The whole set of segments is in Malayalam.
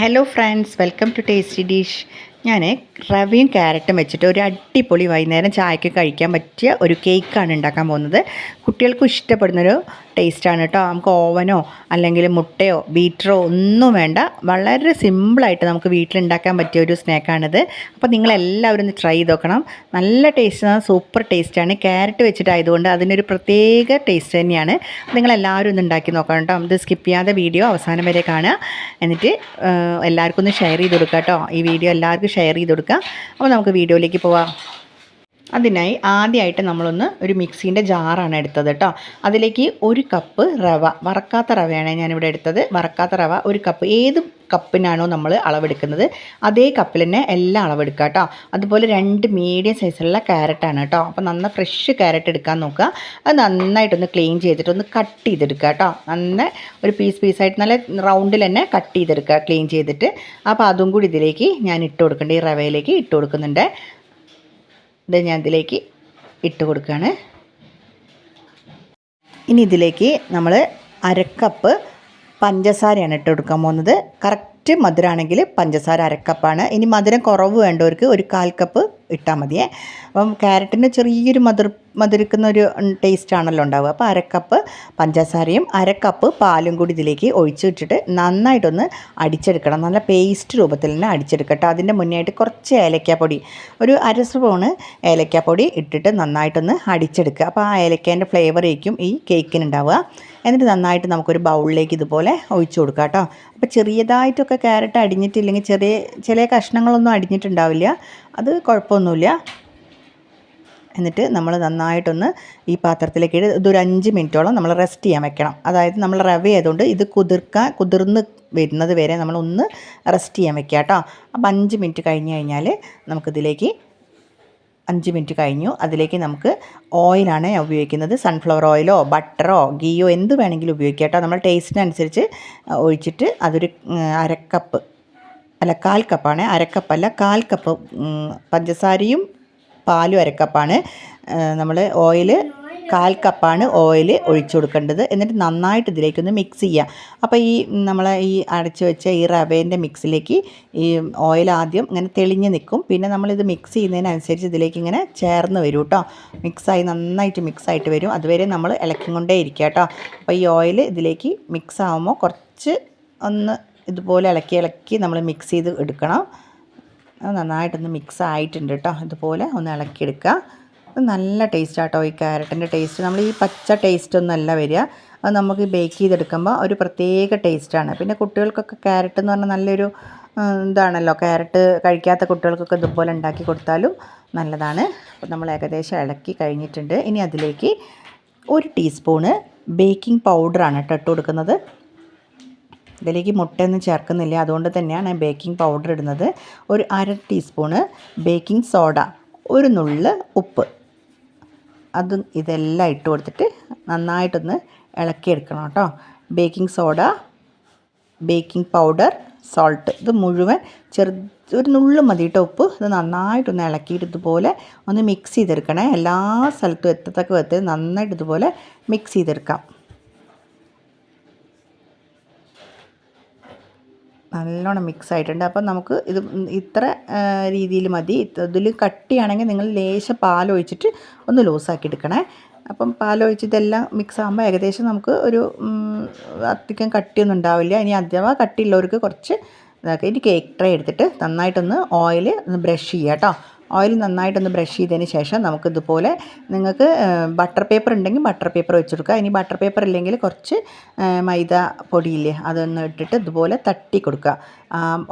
Hello friends, welcome to tasty dish. ഞാൻ റവയും ക്യാരറ്റും വെച്ചിട്ട് ഒരു അടിപൊളി വൈകുന്നേരം ചായക്ക് കഴിക്കാൻ പറ്റിയ ഒരു കേക്കാണ് ഉണ്ടാക്കാൻ പോകുന്നത്. കുട്ടികൾക്കും ഇഷ്ടപ്പെടുന്നൊരു ടേസ്റ്റാണ് കേട്ടോ. നമുക്ക് ഓവനോ അല്ലെങ്കിൽ മുട്ടയോ ബീറ്ററോ ഒന്നും വേണ്ട, വളരെ സിമ്പിളായിട്ട് നമുക്ക് വീട്ടിലുണ്ടാക്കാൻ പറ്റിയ ഒരു സ്നാക്കാണിത്. അപ്പോൾ നിങ്ങളെല്ലാവരും ഒന്ന് ട്രൈ ചെയ്ത് നോക്കണം. നല്ല ടേസ്റ്റാണ്, സൂപ്പർ ടേസ്റ്റാണ്. ക്യാരറ്റ് വെച്ചിട്ടായതുകൊണ്ട് അതിനൊരു പ്രത്യേക ടേസ്റ്റ് തന്നെയാണ്. നിങ്ങളെല്ലാവരും ഒന്ന് ഉണ്ടാക്കി നോക്കണം കേട്ടോ. ഇത് സ്കിപ്പ് ചെയ്യാതെ വീഡിയോ അവസാനം വരെ കാണുക. എന്നിട്ട് എല്ലാവർക്കും ഒന്ന് ഷെയർ ചെയ്ത് കൊടുക്കുക കേട്ടോ. ഈ വീഡിയോ എല്ലാവർക്കും ഷെയർ ചെയ്ത് കൊടുക്കുക. അപ്പോൾ നമുക്ക് വീഡിയോയിലേക്ക് പോവാം. അതിനായി ആദ്യമായിട്ട് നമ്മളൊന്ന് ഒരു മിക്സീൻ്റെ ജാറാണ് എടുത്തത് കേട്ടോ. അതിലേക്ക് ഒരു കപ്പ് റവ, വറക്കാത്ത റവയാണ് ഞാനിവിടെ എടുത്തത്. വറക്കാത്ത റവ ഒരു കപ്പ്, ഏത് കപ്പിനാണോ നമ്മൾ അളവെടുക്കുന്നത് അതേ കപ്പിൽ തന്നെ എല്ലാം അളവെടുക്കുക കേട്ടോ. അതുപോലെ 2 മീഡിയം സൈസുള്ള ക്യാരറ്റാണ് കേട്ടോ. അപ്പോൾ നന്ന ഫ്രഷ് ക്യാരറ്റ് എടുക്കാൻ നോക്കുക. അത് നന്നായിട്ടൊന്ന് ക്ലീൻ ചെയ്തിട്ട് ഒന്ന് കട്ട് ചെയ്തെടുക്കുക കേട്ടോ. നന്ന ഒരു പീസായിട്ട് നല്ല റൗണ്ടിൽ തന്നെ കട്ട് ചെയ്തെടുക്കുക ക്ലീൻ ചെയ്തിട്ട്. അപ്പോൾ അതും കൂടി ഇതിലേക്ക് ഞാൻ ഇട്ട് കൊടുക്കേണ്ട, ഈ റവയിലേക്ക് ഇട്ട് കൊടുക്കുന്നുണ്ട്. ഇത് ഞാൻ ഇതിലേക്ക് ഇട്ട് കൊടുക്കുകയാണ്. ഇനി ഇതിലേക്ക് നമ്മൾ അരക്കപ്പ് പഞ്ചസാരയാണ് ഇട്ട് കൊടുക്കാൻ പോകുന്നത്. കറക്റ്റ് മധുരമാണെങ്കിൽ പഞ്ചസാര അരക്കപ്പാണ്. ഇനി മധുരം കുറവ് വേണ്ടവർക്ക് ഒരു 1/4 കപ്പ് ഇട്ടാൽ മതിയേ. അപ്പം ക്യാരറ്റിന് ചെറിയൊരു മധുരിക്കുന്ന ഒരു ടേസ്റ്റാണല്ലോ ഉണ്ടാവുക. അപ്പോൾ അരക്കപ്പ് പഞ്ചസാരയും അരക്കപ്പ് പാലും കൂടി ഇതിലേക്ക് ഒഴിച്ചിട്ടിട്ട് നന്നായിട്ടൊന്ന് അടിച്ചെടുക്കണം. നല്ല പേസ്റ്റ് രൂപത്തിൽ തന്നെ അടിച്ചെടുക്കട്ടെ. അതിൻ്റെ മുന്നേയായിട്ട് കുറച്ച് ഏലക്കാപ്പൊടി, ഒരു 1/2 സ്പൂണ് ഏലക്കാപ്പൊടി ഇട്ടിട്ട് നന്നായിട്ടൊന്ന് അടിച്ചെടുക്കുക. അപ്പോൾ ആ ഏലക്കേൻ്റെ ഫ്ലേവറായിരിക്കും ഈ കേക്കിനുണ്ടാവുക. എന്നിട്ട് നന്നായിട്ട് നമുക്കൊരു ബൗളിലേക്ക് ഇതുപോലെ ഒഴിച്ചു കൊടുക്കുക കേട്ടോ. അപ്പോൾ ചെറിയതായിട്ടൊക്കെ ക്യാരറ്റ് അടിഞ്ഞിട്ടില്ലെങ്കിൽ ചില കഷ്ണങ്ങളൊന്നും അടിഞ്ഞിട്ടുണ്ടാവില്ല, അത് കുഴപ്പമൊന്നുമില്ല. എന്നിട്ട് നമ്മൾ നന്നായിട്ടൊന്ന് ഈ പാത്രത്തിലേക്ക് ഇതൊരു 5 മിനിറ്റോളം നമ്മൾ റെസ്റ്റ് ചെയ്യാൻ വെക്കണം. അതായത് നമ്മൾ റവ ആയതുകൊണ്ട് ഇത് കുതിർന്ന് വരുന്നത് വരെ നമ്മളൊന്ന് റെസ്റ്റ് ചെയ്യാൻ വെക്കുക കേട്ടോ. അപ്പോൾ 5 മിനിറ്റ് കഴിഞ്ഞ് കഴിഞ്ഞാൽ നമുക്കിതിലേക്ക് 5 മിനിറ്റ് കഴിഞ്ഞു. അതിലേക്ക് നമുക്ക് ഓയിലാണ് ഞാൻ ഉപയോഗിക്കുന്നത്. സൺഫ്ലവർ ഓയിലോ ബട്ടറോ ഗീയോ എന്ത് വേണമെങ്കിലും ഉപയോഗിക്കാം കേട്ടോ. നമ്മൾ ടേസ്റ്റിനനുസരിച്ച് ഒഴിച്ചിട്ട് അതൊരു 1/2 കപ്പ്, അല്ല 1/4 കപ്പാണ്, 1/2 കപ്പല്ല 1/4 കപ്പ് പഞ്ചസാരയും പാലും 1/2 കപ്പാണ്. നമ്മൾ ഓയിൽ 1/4 കപ്പാണ് ഓയിൽ ഒഴിച്ചു കൊടുക്കേണ്ടത്. എന്നിട്ട് നന്നായിട്ട് ഇതിലേക്കൊന്ന് മിക്സ് ചെയ്യുക. അപ്പോൾ നമ്മൾ അടച്ചു വെച്ച ഈ റവേൻ്റെ മിക്സിലേക്ക് ഈ ഓയിൽ ആദ്യം ഇങ്ങനെ തെളിഞ്ഞ് നിൽക്കും. പിന്നെ നമ്മളിത് മിക്സ് ചെയ്യുന്നതിനനുസരിച്ച് ഇതിലേക്ക് ഇങ്ങനെ ചേർന്ന് വരും കേട്ടോ. നന്നായിട്ട് മിക്സായിട്ട് വരും. അതുവരെ നമ്മൾ ഇളക്കിക്കൊണ്ടേ ഇരിക്കുക കേട്ടോ. അപ്പോൾ ഈ ഓയിൽ ഇതിലേക്ക് മിക്സ് ആകുമ്പോൾ കുറച്ച് ഒന്ന് ഇതുപോലെ ഇളക്കി നമ്മൾ മിക്സ് ചെയ്ത് എടുക്കണം. നന്നായിട്ടൊന്ന് മിക്സ് ആയിട്ടുണ്ട് കേട്ടോ. ഇതുപോലെ ഒന്ന് ഇളക്കിയെടുക്കുക. അത് നല്ല ടേസ്റ്റ് ആട്ടോ ഈ ക്യാരറ്റിൻ്റെ ടേസ്റ്റ്. നമ്മൾ ഈ പച്ച ടേസ്റ്റ് ഒന്നുമല്ല വരിക. അത് നമുക്ക് ബേക്ക് ചെയ്തെടുക്കുമ്പോൾ ഒരു പ്രത്യേക ടേസ്റ്റാണ്. പിന്നെ കുട്ടികൾക്കൊക്കെ ക്യാരറ്റ് എന്ന് പറഞ്ഞാൽ നല്ലൊരു ഇതാണല്ലോ. ക്യാരറ്റ് കഴിക്കാത്ത കുട്ടികൾക്കൊക്കെ ഇതുപോലെ ഉണ്ടാക്കി കൊടുത്താലും നല്ലതാണ്. അപ്പോൾ നമ്മൾ ഏകദേശം ഇളക്കി കഴിഞ്ഞിട്ടുണ്ട്. ഇനി അതിലേക്ക് 1 ടീസ്പൂണ് ബേക്കിംഗ് പൗഡറാണ് കേട്ടോ ഇട്ട് കൊടുക്കുന്നത്. ഇതിലേക്ക് മുട്ടയൊന്നും ചേർക്കുന്നില്ല, അതുകൊണ്ട് തന്നെയാണ് ബേക്കിംഗ് പൗഡർ ഇടുന്നത്. ഒരു 1/2 ടീസ്പൂണ് ബേക്കിംഗ് സോഡ, ഒരു നുള്ള് ഉപ്പ്, അതും ഇതെല്ലാം ഇട്ട് കൊടുത്തിട്ട് നന്നായിട്ടൊന്ന് ഇളക്കിയെടുക്കണം കേട്ടോ. Baking soda, baking powder, salt, ഇത് മുഴുവൻ ഒരു നുള്ളു മതി കേട്ടോ ഉപ്പ്. ഇത് നന്നായിട്ടൊന്ന് ഇളക്കിയിട്ട് ഇതുപോലെ ഒന്ന് മിക്സ് ചെയ്തെടുക്കണേ. എല്ലാ സ്ഥലത്തും എത്തത്തക്ക വിധത്തിൽ നന്നായിട്ട് ഇതുപോലെ മിക്സ് ചെയ്തെടുക്കാം. നല്ലോണം മിക്സ് ആയിട്ടുണ്ട്. അപ്പം നമുക്ക് ഇത് ഇത്ര രീതിയിൽ മതി. ഇതിൽ കട്ടിയാണെങ്കിൽ നിങ്ങൾ ലേശം പാലൊഴിച്ചിട്ട് ഒന്ന് ലൂസാക്കി എടുക്കണേ. അപ്പം പാലൊഴിച്ച് ഇതെല്ലാം മിക്സ് ആകുമ്പോൾ ഏകദേശം നമുക്ക് ഒരു അധികം കട്ടിയൊന്നും ഉണ്ടാവില്ല. ഇനി അഥവാ കട്ടിയുള്ളവർക്ക് കുറച്ച് ഇതാക്കുക. ഇനി കേക്ക് ട്രേ എടുത്തിട്ട് നന്നായിട്ടൊന്ന് ഓയിൽ ഒന്ന് ബ്രഷ് ചെയ്യുക കേട്ടോ. ഓയിൽ നന്നായിട്ടൊന്ന് ബ്രഷ് ചെയ്തതിന് ശേഷം നമുക്കിതുപോലെ, നിങ്ങൾക്ക് ബട്ടർ പേപ്പർ ഉണ്ടെങ്കിൽ ബട്ടർ പേപ്പർ വെച്ചെടുക്കുക. ഇനി ബട്ടർ പേപ്പർ ഇല്ലെങ്കിൽ കുറച്ച് മൈദ പൊടിയില്ലേ അതൊന്ന് ഇട്ടിട്ട് ഇതുപോലെ തട്ടി കൊടുക്കുക.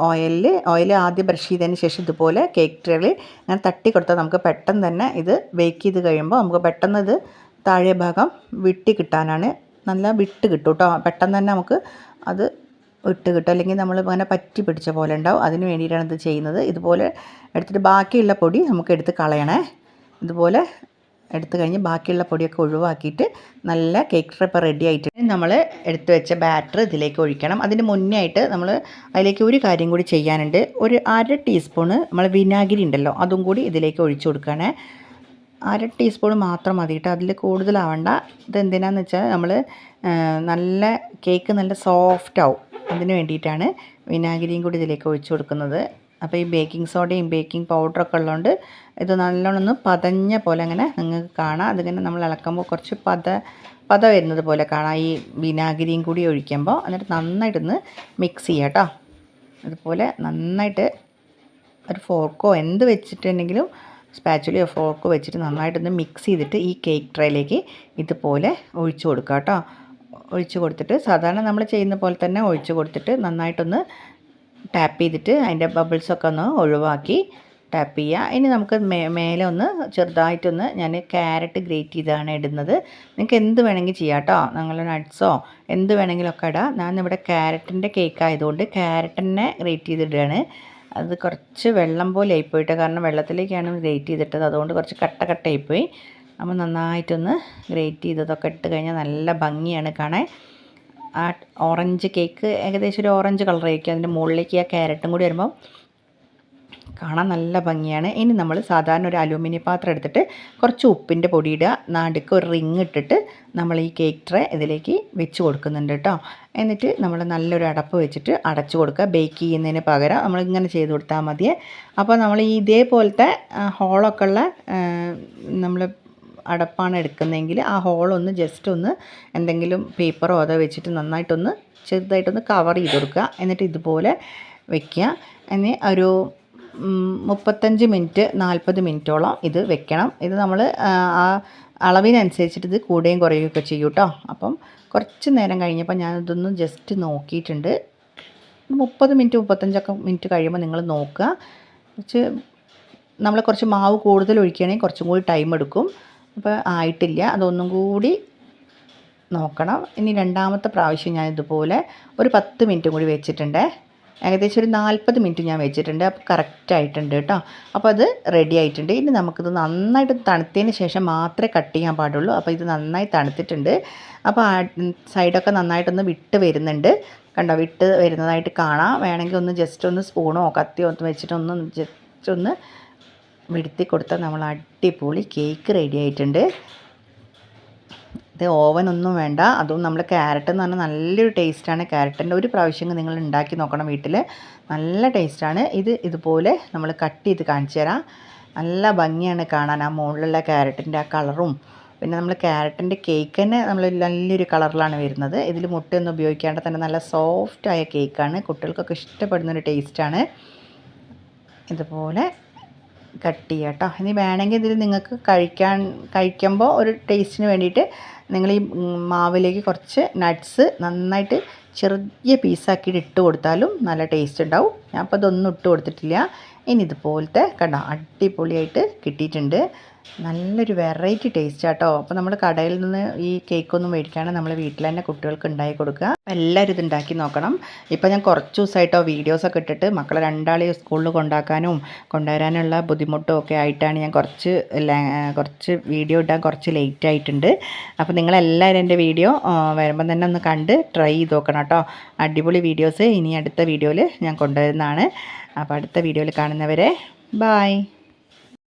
ഓയിൽ ആദ്യം ബ്രഷ് ചെയ്തതിന് ശേഷം ഇതുപോലെ കേക്ക് ട്രേയിൽ ഞാൻ തട്ടി കൊടുത്താൽ നമുക്ക് പെട്ടെന്ന് തന്നെ ഇത് ബേക്ക് ചെയ്ത് കഴിയുമ്പോൾ നമുക്ക് പെട്ടെന്ന് ഇത് താഴെ ഭാഗം വിട്ട് കിട്ടാനാണ്. നല്ല വിട്ട് കിട്ടും കേട്ടോ. പെട്ടെന്ന് തന്നെ നമുക്ക് അത് ഇട്ട് കിട്ടും. അല്ലെങ്കിൽ നമ്മൾ ഇങ്ങനെ പറ്റി പിടിച്ച പോലെ ഉണ്ടാവും. അതിന് വേണ്ടിയിട്ടാണ് ഇത് ചെയ്യുന്നത്. ഇതുപോലെ എടുത്തിട്ട് ബാക്കിയുള്ള പൊടി നമുക്ക് എടുത്ത് കളയണേ. ഇതുപോലെ എടുത്തു കഴിഞ്ഞ് ബാക്കിയുള്ള പൊടിയൊക്കെ ഒഴിവാക്കിയിട്ട് നല്ല കേക്ക് റെപ്പ് റെഡി ആയിട്ട് നമ്മൾ എടുത്തു വെച്ച ബാറ്റർ ഇതിലേക്ക് ഒഴിക്കണം. അതിന് മുന്നേ ആയിട്ട് നമ്മൾ അതിലേക്ക് ഒരു കാര്യം കൂടി ചെയ്യാനുണ്ട്. ഒരു 1/2 ടീസ്പൂണ് നമ്മൾ വിനാഗിരി ഉണ്ടല്ലോ അതും കൂടി ഇതിലേക്ക് ഒഴിച്ചു കൊടുക്കണേ. 1/2 ടീസ്പൂൺ മാത്രം മതി കേട്ടോ. അതിൽ കൂടുതലാവണ്ട. ഇതെന്തിനാന്ന് വെച്ചാൽ നമ്മൾ നല്ല കേക്ക് നല്ല സോഫ്റ്റ് ആവും. അതിന് വേണ്ടിയിട്ടാണ് വിനാഗിരിയും കൂടി ഇതിലേക്ക് ഒഴിച്ചു കൊടുക്കുന്നത്. അപ്പോൾ ഈ ബേക്കിംഗ് സോഡയും ബേക്കിംഗ് പൗഡറൊക്കെ ഉള്ളതുകൊണ്ട് ഇത് നല്ലോണം ഒന്ന് പതഞ്ഞ പോലെ അങ്ങനെ നിങ്ങൾക്ക് കാണാം. അതിങ്ങനെ നമ്മൾ ഇളക്കുമ്പോൾ കുറച്ച് പത വരുന്നത് പോലെ കാണാം ഈ വിനാഗിരിയും കൂടി ഒഴിക്കുമ്പോൾ. എന്നിട്ട് നന്നായിട്ടൊന്ന് മിക്സ് ചെയ്യാം കേട്ടോ. അതുപോലെ നന്നായിട്ട് ഒരു ഫോർക്കോ എന്ത് വെച്ചിട്ടുണ്ടെങ്കിലും സ്പാച്ചുലയോ ഫോർക്കോ വെച്ചിട്ട് നന്നായിട്ടൊന്ന് മിക്സ് ചെയ്തിട്ട് ഈ കേക്ക് ട്രേയിലേക്ക് ഇതുപോലെ ഒഴിച്ചു കൊടുക്കുക കേട്ടോ. ഒഴിച്ച് കൊടുത്തിട്ട് സാധാരണ നമ്മൾ ചെയ്യുന്ന പോലെ തന്നെ ഒഴിച്ച് കൊടുത്തിട്ട് നന്നായിട്ടൊന്ന് ടാപ്പ് ചെയ്തിട്ട് അതിൻ്റെ ബബിൾസൊക്കെ ഒന്ന് ഒഴിവാക്കി ടാപ്പ് ചെയ്യുക. ഇനി നമുക്ക് മേലെ ഒന്ന് ചെറുതായിട്ടൊന്ന് ഞാൻ ക്യാരറ്റ് ഗ്രേറ്റ് ചെയ്താണ് ഇടുന്നത്. നിങ്ങൾക്ക് എന്ത് വേണമെങ്കിൽ ചെയ്യാം കേട്ടോ. നിങ്ങൾ നട്ട്സോ എന്ത് വേണമെങ്കിലൊക്കെ ഇടാം. ഞാനിവിടെ ക്യാരറ്റിൻ്റെ കേക്ക് ആയതുകൊണ്ട് ക്യാരറ്റ് തന്നെ ഗ്രേറ്റ് ചെയ്തിടുകയാണ്. അത് കുറച്ച് വെള്ളം പോലെ ആയിപ്പോയിട്ട്, കാരണം വെള്ളത്തിലേക്കാണ് ഗ്രേറ്റ് ചെയ്തിട്ടത്, അതുകൊണ്ട് കുറച്ച് കട്ടയായിപ്പോയി. അപ്പോൾ നന്നായിട്ടൊന്ന് ഗ്രേറ്റ് ചെയ്തതൊക്കെ ഇട്ട് കഴിഞ്ഞാൽ നല്ല ഭംഗിയാണ് കാണാൻ. ആ ഓറഞ്ച് കേക്ക് ഏകദേശം ഒരു ഓറഞ്ച് കളറായിരിക്കും. അതിൻ്റെ മുകളിലേക്ക് ആ ക്യാരറ്റും കൂടി വരുമ്പോൾ കാണാൻ നല്ല ഭംഗിയാണ്. ഇനി നമ്മൾ സാധാരണ ഒരു അലൂമിനിയം പാത്രം എടുത്തിട്ട് കുറച്ച് ഉപ്പിൻ്റെ പൊടി ഇടുക. നടുക്ക് ഒരു റിങ് ഇട്ടിട്ട് നമ്മൾ ഈ കേക്ക് ട്രേ ഇതിലേക്ക് വെച്ച് കൊടുക്കുന്നുണ്ട് കേട്ടോ. എന്നിട്ട് നമ്മൾ നല്ലൊരു അടപ്പ് വെച്ചിട്ട് അടച്ചു കൊടുക്കുക. ബേക്ക് ചെയ്യുന്നതിന് പകരം നമ്മളിങ്ങനെ ചെയ്ത് കൊടുത്താൽ മതിയേ. അപ്പോൾ നമ്മൾ ഈ ഇതേപോലത്തെ ഹോളൊക്കെ ഉള്ള നമ്മൾ അടപ്പാണ് എടുക്കുന്നതെങ്കിൽ ആ ഹോളൊന്ന് ജസ്റ്റ് ഒന്ന് എന്തെങ്കിലും പേപ്പറോ അതോ വെച്ചിട്ട് നന്നായിട്ടൊന്ന് ചെറുതായിട്ടൊന്ന് കവർ ചെയ്ത് കൊടുക്കുക. എന്നിട്ട് ഇതുപോലെ വയ്ക്കുക. ഇനി ഒരു 35 മിനിറ്റ് 40 മിനിറ്റോളം ഇത് വെക്കണം. ഇത് നമ്മൾ ആ അളവിനനുസരിച്ചിട്ട് ഇത് കൂടുകയും കുറയുകയൊക്കെ ചെയ്യും കേട്ടോ. അപ്പം കുറച്ച് നേരം കഴിഞ്ഞപ്പോൾ ഞാനിതൊന്ന് ജസ്റ്റ് നോക്കിയിട്ടുണ്ട്. 30 മിനിറ്റ് 35 മിനിറ്റ് കഴിയുമ്പോൾ നിങ്ങൾ നോക്കുക. നമ്മൾ കുറച്ച് മാവ് കൂടുതൽ ഒഴിക്കുകയാണെങ്കിൽ കുറച്ചും കൂടി ടൈം എടുക്കും. അപ്പോൾ ആയിട്ടില്ല, അതൊന്നും കൂടി നോക്കണം. ഇനി രണ്ടാമത്തെ പ്രാവശ്യം ഞാൻ ഇതുപോലെ ഒരു 10 മിനിറ്റും കൂടി വെച്ചിട്ടുണ്ട്. ഏകദേശം ഒരു 40 മിനിറ്റ് ഞാൻ വെച്ചിട്ടുണ്ട്. അപ്പോൾ കറക്റ്റായിട്ടുണ്ട് കേട്ടോ. അപ്പോൾ അത് റെഡി ആയിട്ടുണ്ട്. ഇനി നമുക്കിത് നന്നായിട്ട് തണുത്തതിന് ശേഷം മാത്രമേ കട്ട് ചെയ്യാൻ പാടുള്ളൂ. അപ്പോൾ ഇത് നന്നായി തണുത്തിട്ടുണ്ട്. അപ്പോൾ ആ സൈഡൊക്കെ നന്നായിട്ടൊന്ന് വിട്ട് വരുന്നുണ്ട്. കണ്ടോ, വിട്ട് വരുന്നതായിട്ട് കാണാം. വേണമെങ്കിൽ ഒന്ന് ജസ്റ്റ് ഒന്ന് സ്പൂണോ കത്തിയോ ഒന്ന് വെച്ചിട്ടൊന്ന് ജസ്റ്റ് ഒന്ന് വിടുത്തി കൊടുത്താൽ നമ്മൾ അടിപൊളി കേക്ക് റെഡി ആയിട്ടുണ്ട്. ഇത് ഓവനൊന്നും വേണ്ട. അതും നമ്മൾ ക്യാരറ്റ് എന്ന് പറഞ്ഞാൽ നല്ലൊരു ടേസ്റ്റാണ്. ക്യാരറ്റിൻ്റെ ഒരു പ്രാവശ്യം നിങ്ങൾ ഉണ്ടാക്കി നോക്കണം വീട്ടിൽ, നല്ല ടേസ്റ്റാണ്. ഇതുപോലെ നമ്മൾ കട്ട് ചെയ്ത് കാണിച്ചു തരാം. നല്ല ഭംഗിയാണ് കാണാൻ. ആ മുകളിലുള്ള ക്യാരറ്റിൻ്റെ ആ കളറും പിന്നെ നമ്മൾ ക്യാരറ്റിൻ്റെ കേക്ക് തന്നെ നമ്മൾ നല്ലൊരു കളറിലാണ് വരുന്നത്. ഇതിൽ മുട്ടയൊന്നും ഉപയോഗിക്കാണ്ട് തന്നെ നല്ല സോഫ്റ്റായ കേക്കാണ്. കുട്ടികൾക്കൊക്കെ ഇഷ്ടപ്പെടുന്നൊരു ടേസ്റ്റാണ്. ഇതുപോലെ കട്ട് ചെയ്യുക കേട്ടോ. ഇനി വേണമെങ്കിൽ ഇതിൽ നിങ്ങൾക്ക് കഴിക്കുമ്പോൾ ഒരു ടേസ്റ്റിന് വേണ്ടിയിട്ട് നിങ്ങൾ ഈ മാവിലേക്ക് കുറച്ച് നട്ട്സ് നന്നായിട്ട് ചെറിയ പീസാക്കിയിട്ട് ഇട്ട് കൊടുത്താലും നല്ല ടേസ്റ്റ് ഉണ്ടാവും. ഞാൻ അപ്പോൾ ഇതൊന്നും ഇട്ട് കൊടുത്തിട്ടില്ല. ഇനി ഇതുപോലത്തെ കണ്ടോ അടിപൊളിയായിട്ട് കിട്ടിയിട്ടുണ്ട്. നല്ലൊരു വെറൈറ്റി ടേസ്റ്റ് കേട്ടോ. അപ്പോൾ നമ്മൾ കടയിൽ നിന്ന് ഈ കേക്കൊന്നും മേടിക്കാണ്ട് നമ്മൾ വീട്ടിൽ തന്നെ കുട്ടികൾക്ക് ഉണ്ടാക്കി കൊടുക്കുക. എല്ലാവരും ഇത് ഉണ്ടാക്കി നോക്കണം. ഇപ്പോൾ ഞാൻ കുറച്ച് ദിവസമായിട്ടോ വീഡിയോസൊക്കെ ഇട്ടിട്ട് മക്കളെ രണ്ടാളെയും സ്കൂളിൽ കൊണ്ടുവരാനുള്ള ബുദ്ധിമുട്ടും ഒക്കെ ആയിട്ടാണ് ഞാൻ കുറച്ച് വീഡിയോ ഇടാൻ കുറച്ച് ലേറ്റ് ആയിട്ടുണ്ട്. അപ്പോൾ നിങ്ങളെല്ലാവരും എൻ്റെ വീഡിയോ വരുമ്പം തന്നെ ഒന്ന് കണ്ട് ട്രൈ ചെയ്ത് നോക്കണം കേട്ടോ. അടിപൊളി വീഡിയോസ് ഇനി അടുത്ത വീഡിയോയിൽ ഞാൻ കൊണ്ടുവരുന്നതാണ്. അപ്പോൾ അടുത്ത വീഡിയോയിൽ കാണുന്നവരെ ബായ്.